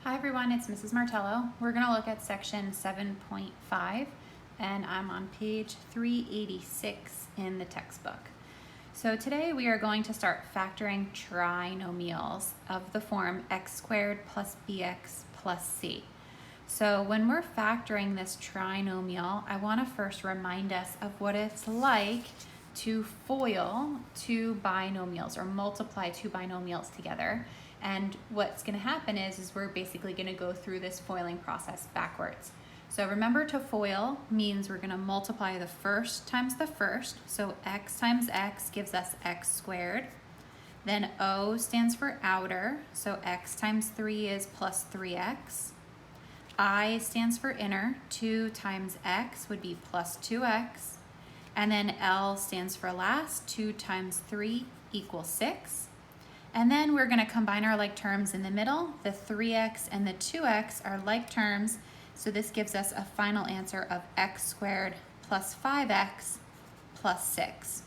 Hi everyone, it's Mrs. Martello. We're going to look at section 7.5 and I'm on page 386 in the textbook. So today we are going to start factoring trinomials of the form x squared plus bx plus c. So when we're factoring this trinomial, I want to first remind us of what it's like to FOIL two binomials or multiply two binomials together. And what's going to happen is we're basically going to go through this FOILing process backwards. So remember, to FOIL means we're going to multiply the first times the first. So x times x gives us x squared. Then O stands for outer. So x times 3 is plus 3x. I stands for inner. 2 times x would be plus 2x. And then L stands for last. 2 times 3 equals 6. And then we're going to combine our like terms in the middle. The 3x and the 2x are like terms, so this gives us a final answer of x squared plus 5x plus 6.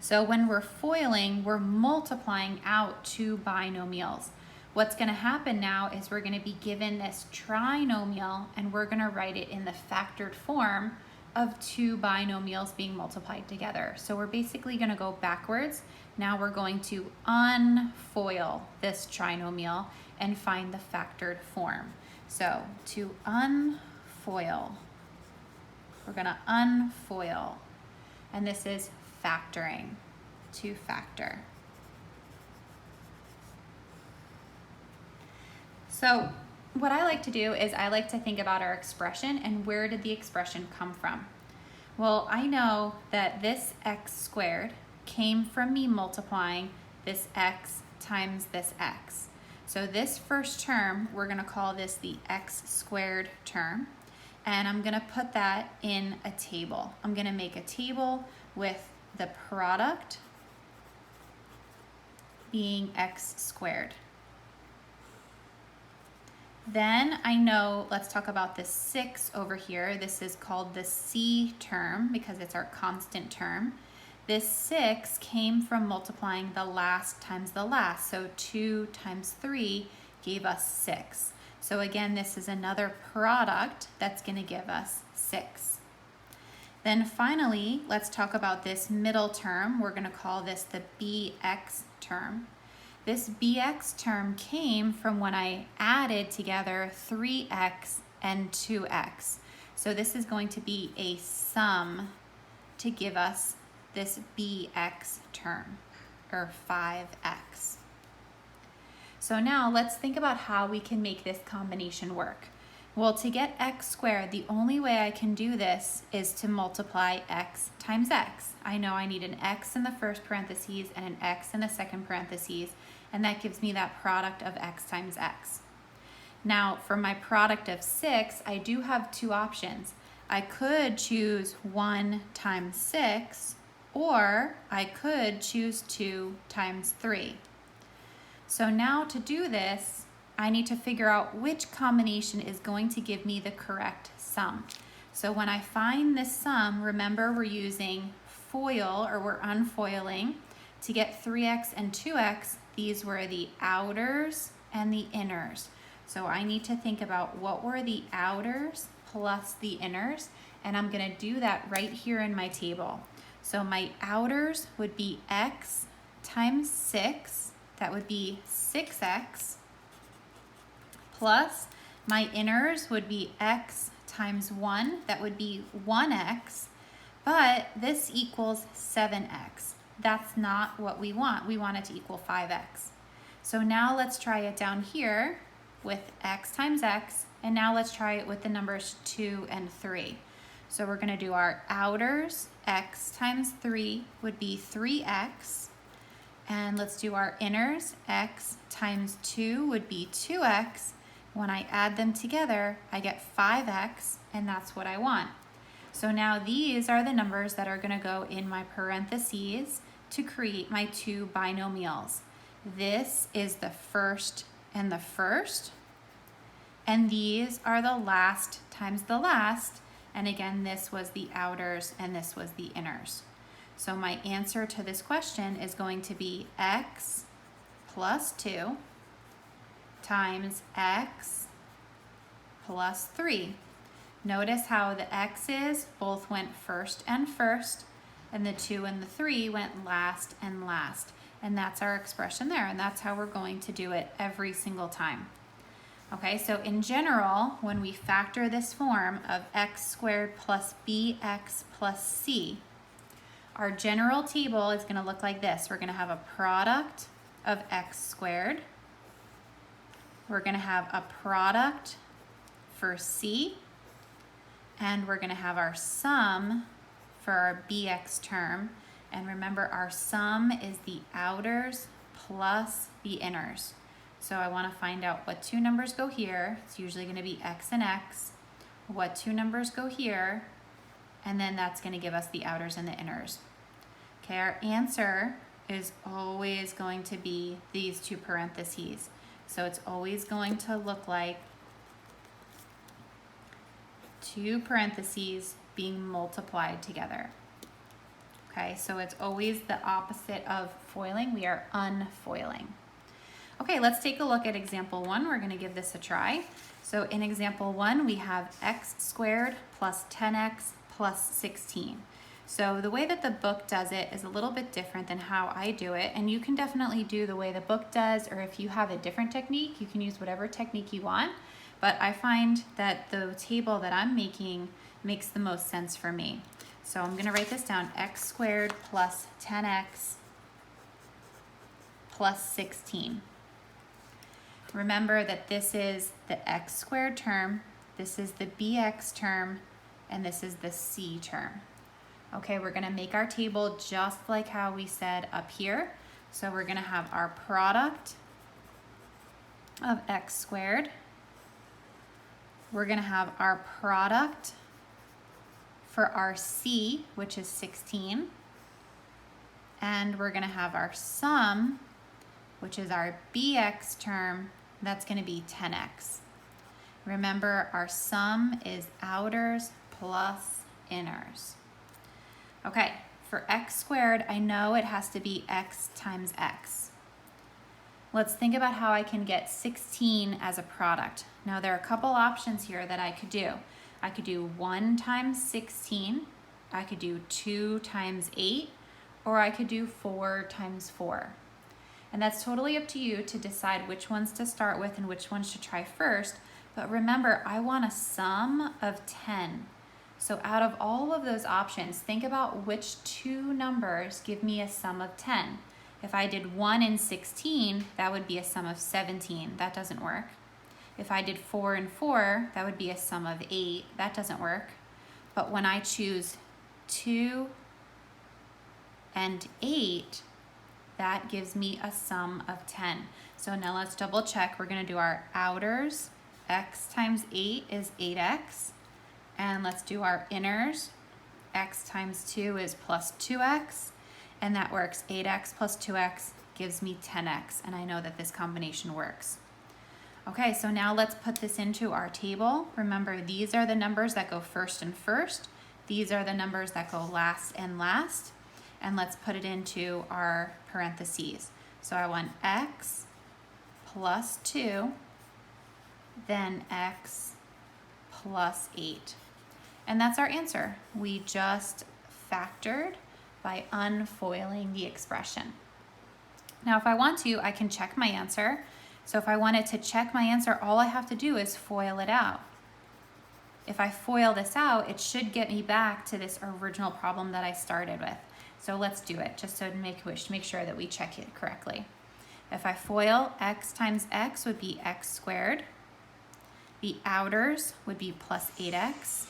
So when we're FOILing, we're multiplying out two binomials. What's going to happen now is we're going to be given this trinomial and we're going to write it in the factored form of two binomials being multiplied together. So we're basically going to go backwards. Now we're going to unfoil this trinomial and find the factored form. So to unfoil, we're going to unfoil, and this is factoring, to factor. So what I like to do is I like to think about our expression and where did the expression come from? Well, I know that this x squared came from me multiplying this x times this x. So this first term, we're going to call this the x squared term, and I'm going to put that in a table. I'm going to make a table with the product being x squared. Then I know, let's talk about this 6 over here. This is called the c term because it's our constant term. This 6 came from multiplying the last times the last. So 2 times 3 gave us 6. So again, this is another product that's going to give us 6. Then finally, let's talk about this middle term. We're going to call this the bx term. This bx term came from when I added together 3x and 2x. So this is going to be a sum to give us this bx term, or 5x. So now let's think about how we can make this combination work. Well, to get x squared, the only way I can do this is to multiply x times x. I know I need an x in the first parentheses and an x in the second parentheses, and that gives me that product of x times x. Now, for my product of 6, I do have two options. I could choose 1 times 6, or I could choose 2 times 3. So now to do this, I need to figure out which combination is going to give me the correct sum. So when I find this sum, remember we're using FOIL, or we're unfoiling. To get 3x and 2x, these were the outers and the inners. So I need to think about what were the outers plus the inners, and I'm going to do that right here in my table. So my outers would be x times 6, that would be 6x, plus my inners would be x times 1, that would be 1x, but this equals 7x. That's not what we want. We want it to equal 5x. So now let's try it down here with x times x, and now let's try it with the numbers 2 and 3. So we're going to do our outers. X times 3 would be 3x. And let's do our inners. X times 2 would be 2x. When I add them together, I get 5x, and that's what I want. So now these are the numbers that are going to go in my parentheses to create my two binomials. This is the first and the first, and these are the last times the last, and again, this was the outers and this was the inners. So my answer to this question is going to be x plus 2 times x plus 3. Notice how the x's both went first, and the 2 and the 3 went last and last. And that's our expression there, and that's how we're going to do it every single time. Okay, so in general, when we factor this form of x squared plus bx plus c, our general table is going to look like this. We're going to have a product of x squared. We're going to have a product for c, and we're going to have our sum for our bx term. And remember, our sum is the outers plus the inners. So I want to find out what two numbers go here. It's usually going to be x and x. What two numbers go here, and then that's going to give us the outers and the inners. Okay, our answer is always going to be these two parentheses. So it's always going to look like two parentheses being multiplied together. Okay, so it's always the opposite of foiling. We are unfoiling. Okay, let's take a look at example 1. We're going to give this a try. So in example 1, we have x squared plus 10x plus 16. So the way that the book does it is a little bit different than how I do it, and you can definitely do the way the book does, or if you have a different technique, you can use whatever technique you want. But I find that the table that I'm making makes the most sense for me. So I'm going to write this down, x squared plus 10x plus 16. Remember that this is the x squared term, this is the bx term, and this is the c term. Okay, we're going to make our table just like how we said up here. So we're going to have our product of x squared. We're going to have our product for our c, which is 16. And we're going to have our sum, which is our bx term. That's going to be 10x. Remember, our sum is outers plus inners. Okay, for x squared, I know it has to be x times x. Let's think about how I can get 16 as a product. Now, there are a couple options here that I could do. I could do 1 times 16, I could do 2 times 8, or I could do 4 times 4. And that's totally up to you to decide which ones to start with and which ones to try first. But remember, I want a sum of 10. So out of all of those options, think about which two numbers give me a sum of 10. If I did 1 and 16, that would be a sum of 17. That doesn't work. If I did 4 and 4, that would be a sum of 8. That doesn't work. But when I choose 2 and 8, that gives me a sum of 10. So now let's double check. We're going to do our outers. X times 8 is 8x. And let's do our inners. X times 2 is plus 2x. And that works. 8x plus 2x gives me 10x. And I know that this combination works. Okay, so now let's put this into our table. Remember, these are the numbers that go first and first. These are the numbers that go last and last. And let's put it into our parentheses. So I want x plus 2, then x plus 8. And that's our answer. We just factored by unfoiling the expression. Now, if I want to, I can check my answer. So if I wanted to check my answer, all I have to do is FOIL it out. If I FOIL this out, it should get me back to this original problem that I started with. So let's do it, just to make sure that we check it correctly. If I FOIL, x times x would be x squared. The outers would be plus 8x.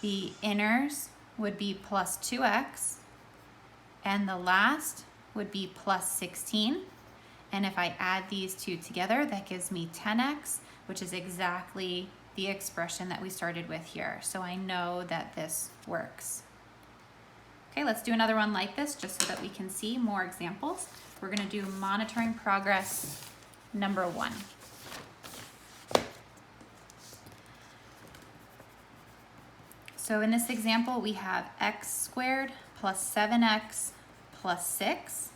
The inners would be plus 2x. And the last would be plus 16. And if I add these two together, that gives me 10x, which is exactly the expression that we started with here. So I know that this works. Okay, let's do another one like this just so that we can see more examples. We're going to do monitoring progress number 1. So in this example, we have x squared plus 7x plus 6.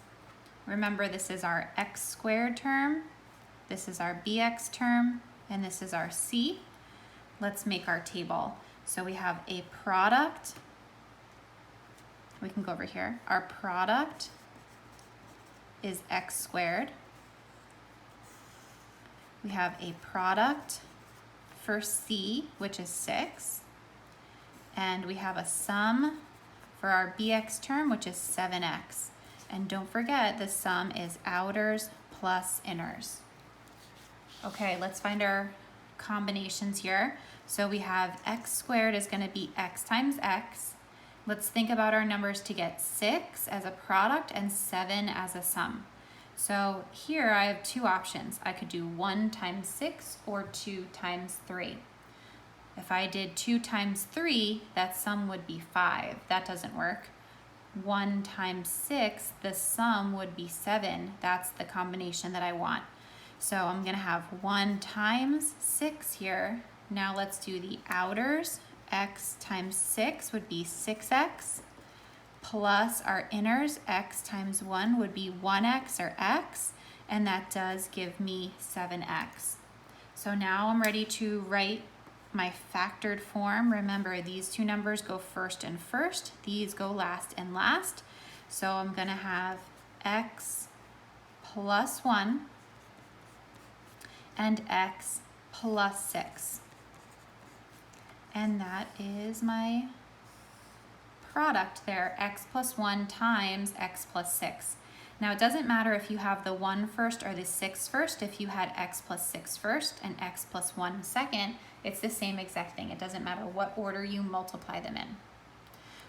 Remember, this is our x squared term. This is our bx term, and this is our c. Let's make our table. So we have a product. We can go over here. Our product is x squared. We have a product for c, which is 6. And we have a sum for our bx term, which is 7x. And don't forget, the sum is outers plus inners. Okay, let's find our combinations here. So we have x squared is going to be x times x. Let's think about our numbers to get 6 as a product and 7 as a sum. So here I have two options. I could do 1 times 6 or 2 times 3. If I did 2 times 3, that sum would be 5. That doesn't work. 1 times 6, the sum would be 7. That's the combination that I want. So I'm going to have 1 times 6 here. Now let's do the outers. X times 6 would be 6x, plus our inners, x times 1 would be 1x or x, and that does give me 7x. So now I'm ready to write my factored form. Remember, these two numbers go first and first, these go last and last. So I'm going to have x plus 1 and x plus 6. And that is my product there, x plus 1 times x plus 6. Now it doesn't matter if you have the 1 first or the 6 first. If you had x plus 6 first and x plus 1 second, it's the same exact thing. It doesn't matter what order you multiply them in.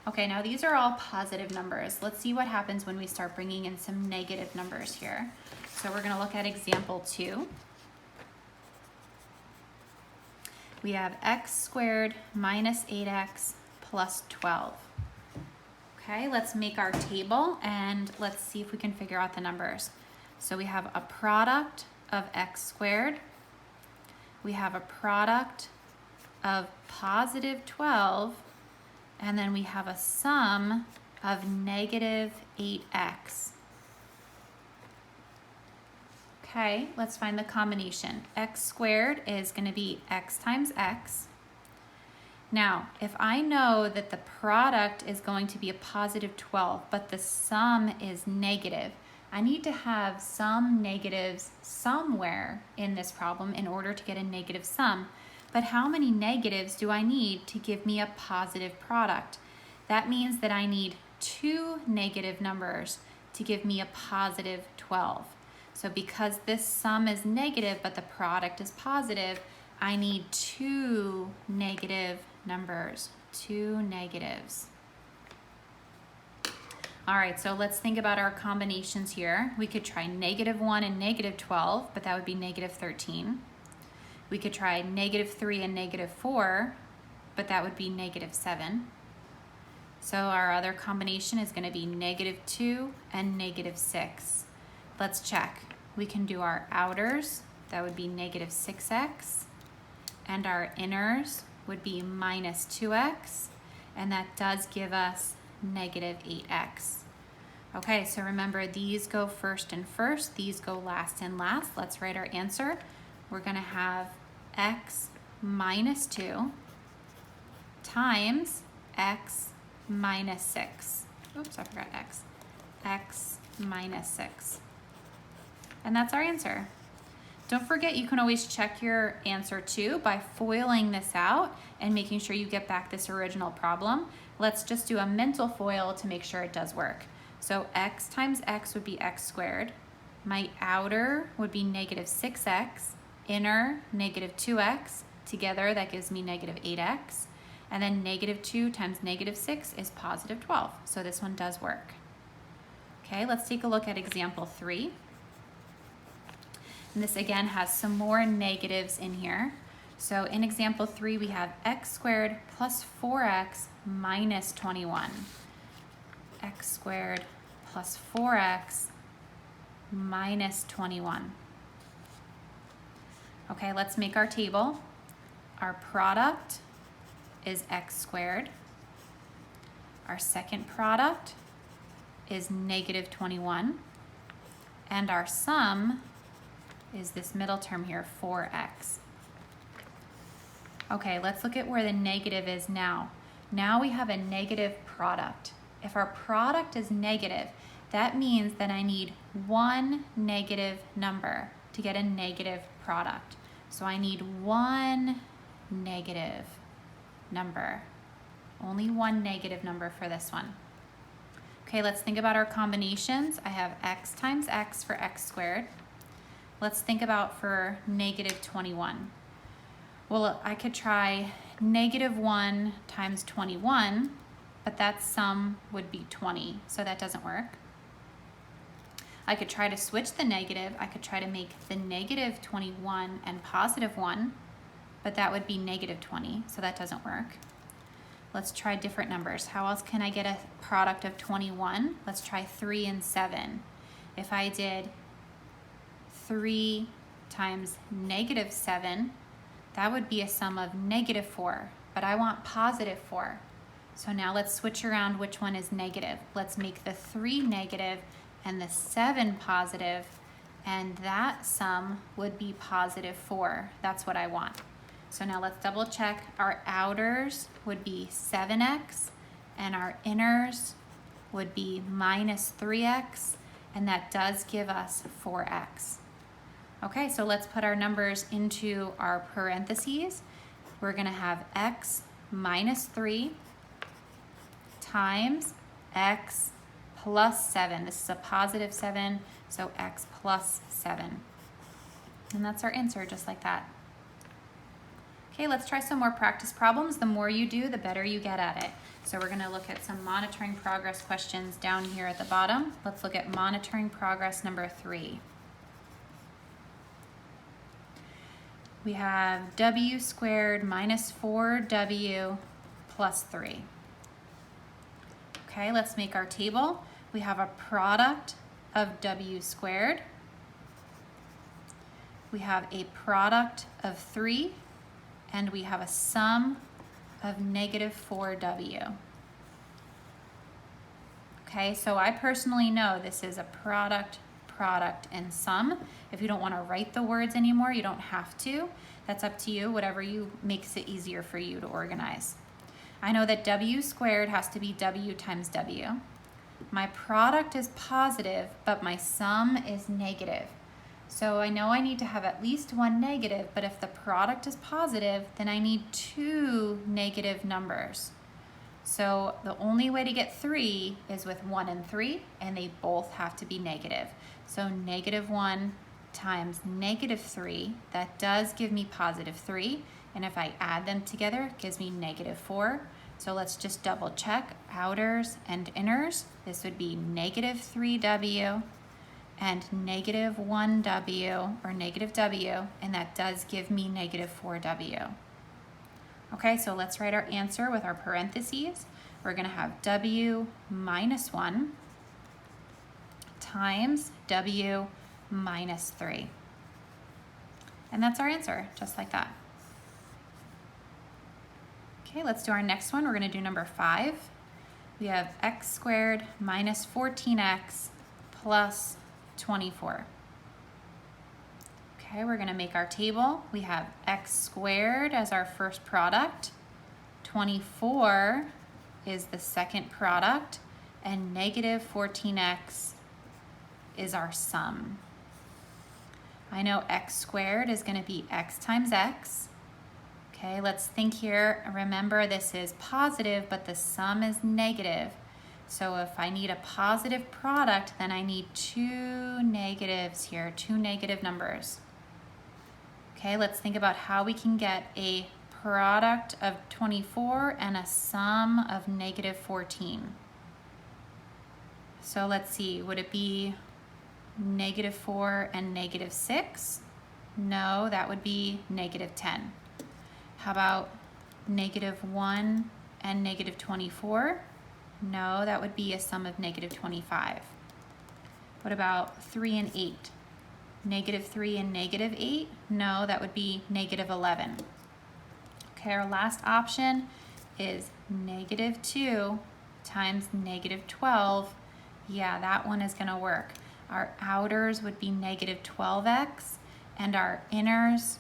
Okay, now these are all positive numbers. Let's see what happens when we start bringing in some negative numbers here. So we're going to look at example 2. We have x squared minus 8x plus 12. Okay, let's make our table and let's see if we can figure out the numbers. So we have a product of x squared. We have a product of positive 12. And then we have a sum of negative 8x. Okay, let's find the combination. X squared is going to be x times x. Now, if I know that the product is going to be a positive 12, but the sum is negative, I need to have some negatives somewhere in this problem in order to get a negative sum. But how many negatives do I need to give me a positive product? That means that I need 2 negative numbers to give me a positive 12. So because this sum is negative but the product is positive, I need 2 negative numbers, 2 negatives. All right, so let's think about our combinations here. We could try -1 and -12, but that would be -13. We could try -3 and -4, but that would be -7. So our other combination is going to be -2 and -6. Let's check. We can do our outers, that would be -6x, and our inners would be -2x, and that does give us -8x. Okay, so remember, these go first and first, these go last and last. Let's write our answer. We're going to have x minus 2 times x minus 6. Oops, I forgot x. X minus 6. And that's our answer. Don't forget, you can always check your answer too by foiling this out and making sure you get back this original problem. Let's just do a mental FOIL to make sure it does work. So x times x would be x squared. My outer would be -6x, inner -2x. Together that gives me -8x. And then -2 times -6 is +12. So this one does work. Okay, let's take a look at example 3. And this again has some more negatives in here. So in example 3, we have x squared plus 4x minus 21. X squared plus 4x minus 21. Okay, let's make our table. Our product is x squared. Our second product is -21. And our sum is this middle term here, 4x. Okay, let's look at where the negative is now. Now we have a negative product. If our product is negative, that means that I need one negative number to get a negative product. So I need one negative number. Only one negative number for this one. Okay, let's think about our combinations. I have x times x for x squared. Let's think about for negative 21. Well, I could try negative 1 times 21, but that sum would be 20, so that doesn't work. I could try to switch the negative. I could try to make the negative 21 and positive 1, but that would be negative 20, so that doesn't work. Let's try different numbers. How else can I get a product of 21? Let's try 3 and 7. If I did 3 times negative 7, that would be a sum of negative 4, but I want positive 4. So now let's switch around which one is negative. Let's make the 3 negative and the 7 positive, and that sum would be positive 4. That's what I want. So now let's double check. Our outers would be 7x, and our inners would be minus 3x, and that does give us 4x. Okay, so let's put our numbers into our parentheses. We're gonna have x minus 3 times x plus 7. This is a positive 7, so x plus 7. And that's our answer, just like that. Okay, let's try some more practice problems. The more you do, the better you get at it. So we're gonna look at some monitoring progress questions down here at the bottom. Let's look at monitoring progress number 3. We have w squared minus 4w plus 3. Okay, let's make our table. We have a product of w squared. We have a product of 3, and we have a sum of negative 4w. Okay, so I personally know this is a product, and sum. If you don't want to write the words anymore, you don't have to. That's up to you, whatever makes it easier for you to organize. I know that w squared has to be w times w. My product is positive, but my sum is negative. So I know I need to have at least one negative, but if the product is positive, then I need 2 negative numbers. So the only way to get 3 is with 1 and 3, and they both have to be negative. So negative 1 times negative 3, that does give me positive 3. And if I add them together, it gives me negative 4. So let's just double check outers and inners. This would be negative 3w and negative 1w, or negative w, and that does give me negative 4w. Okay, so let's write our answer with our parentheses. We're gonna have w minus 1 times w minus 3. And that's our answer, just like that. Okay, let's do our next one. We're gonna do number 5. We have x squared minus 14x plus 24. Okay, we're gonna make our table. We have x squared as our first product, 24 is the second product, and negative 14x is our sum. I know x squared is gonna be x times x. Okay, let's think here. Remember, this is positive, but the sum is negative. So if I need a positive product, then I need 2 negatives here, 2 negative numbers. Okay, let's think about how we can get a product of 24 and a sum of negative 14. So let's see, would it be negative 4 and negative 6? No, that would be negative 10. How about negative 1 and negative 24? No, that would be a sum of negative 25. What about 3 and 8? Negative 3 and negative 8? No, that would be negative 11. Okay, our last option is negative 2 times negative 12. Yeah, that one is going to work. Our outers would be negative 12x, and our inners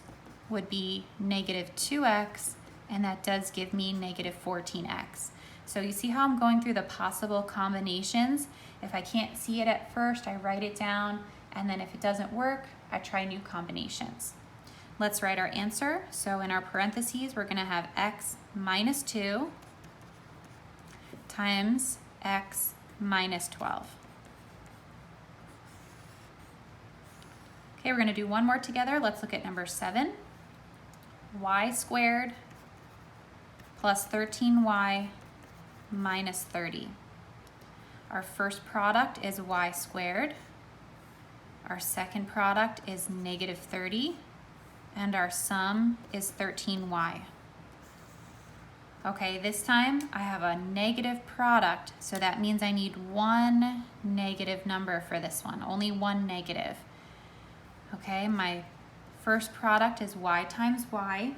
would be negative 2x, and that does give me negative 14x. So you see how I'm going through the possible combinations? If I can't see it at first, I write it down, and then if it doesn't work, I try new combinations. Let's write our answer. So in our parentheses, we're gonna have x minus 2 times x minus 12. Okay, we're gonna do one more together. Let's look at number 7. Y squared plus 13y minus 30. Our first product is y squared. Our second product is negative 30. And our sum is 13y. Okay, this time I have a negative product, so that means I need one negative number for this one, only one negative. Okay, my first product is y times y.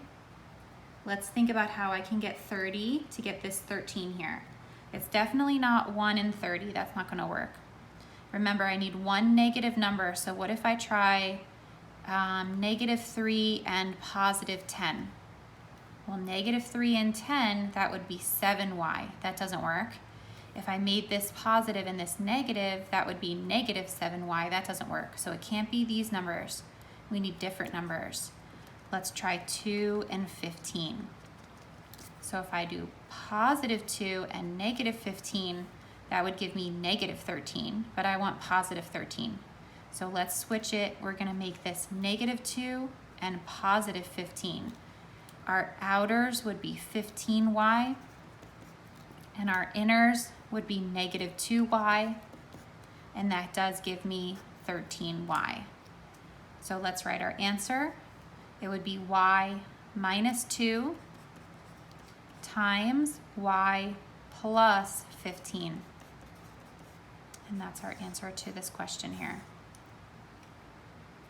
Let's think about how I can get 30 to get this 13 here. It's definitely not 1 and 30, that's not gonna work. Remember, I need one negative number, so what if I try negative 3 and positive 10? Well, negative 3 and 10, that would be 7y. That doesn't work. If I made this positive and this negative, that would be negative 7y. That doesn't work. So it can't be these numbers. We need different numbers. Let's try 2 and 15. So if I do positive 2 and negative 15, that would give me negative 13, but I want positive 13. So let's switch it. We're gonna make this negative 2 and positive 15. Our outers would be 15y, and our inners would be negative 2y, and that does give me 13y. So let's write our answer. It would be y minus 2 times y plus 15. And that's our answer to this question here.